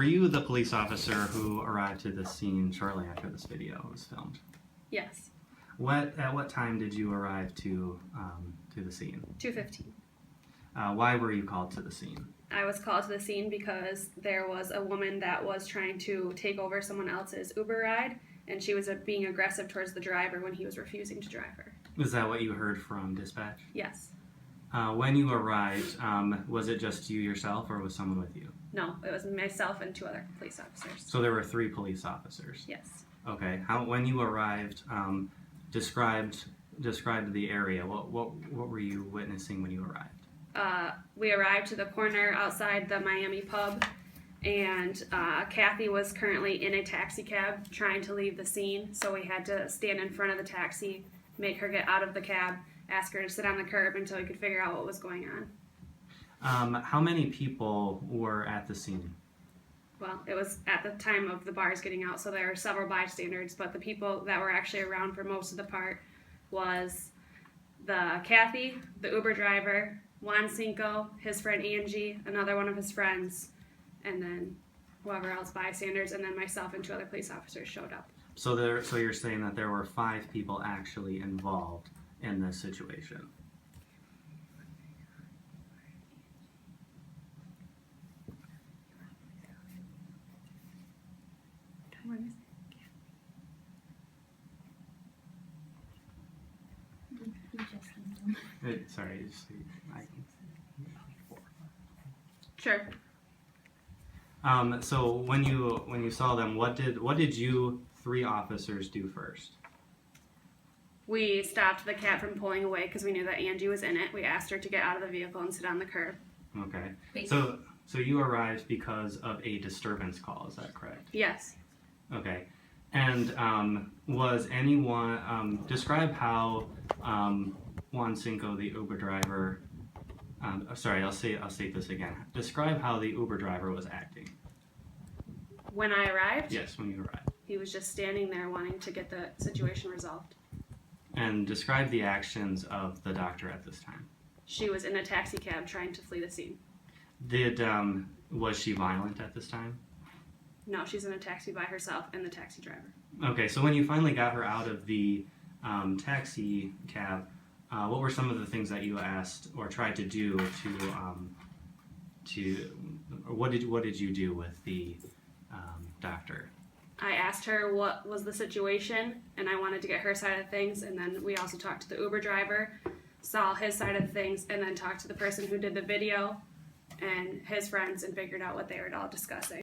Were you the police officer who arrived to the scene shortly after this video was filmed? Yes. At what time did you arrive to the scene? 2:15. Why were you called to the scene? I was called to the scene because there was a woman that was trying to take over someone else's Uber ride, and she was being aggressive towards the driver when he was refusing to drive her. Is that what you heard from dispatch? Yes. When you arrived, was it just you yourself or was someone with you? No, it was myself and 2 other police officers. So there were 3 police officers? Yes. Okay. When you arrived, described the area. What were you witnessing when you arrived? We arrived to the corner outside the Miami pub, and Kathy was currently in a taxi cab trying to leave the scene, so we had to stand in front of the taxi, make her get out of the cab, ask her to sit on the curb until we could figure out what was going on. How many people were at the scene? Well, it was at the time of the bars getting out, so there were several bystanders, but the people that were actually around for most of the part was the Kathy, the Uber driver, Juan Cinco, his friend Angie, another one of his friends, and then whoever else bystanders, and then myself and 2 other police officers showed up. So you're saying that there were 5 people actually involved in this situation. Sorry, Sure. So when you saw them, what did you 3 officers do first? We stopped the cab from pulling away because we knew that Angie was in it. We asked her to get out of the vehicle and sit on the curb. Okay. So you arrived because of a disturbance call, is that correct? Yes. Okay. And was anyone describe how Juan Cinco, the Uber driver, sorry, I'll say this again. Describe how the Uber driver was acting. When I arrived? Yes, when you arrived. He was just standing there wanting to get the situation resolved. And describe the actions of the doctor at this time. She was in a taxi cab trying to flee the scene. Was she violent at this time? No, she's in a taxi by herself and the taxi driver. Okay, so when you finally got her out of the taxi cab, what were some of the things that you asked or tried to do what did you do with the doctor? I asked her what was the situation, and I wanted to get her side of things, and then we also talked to the Uber driver, saw his side of things, and then talked to the person who did the video and his friends and figured out what they were all discussing.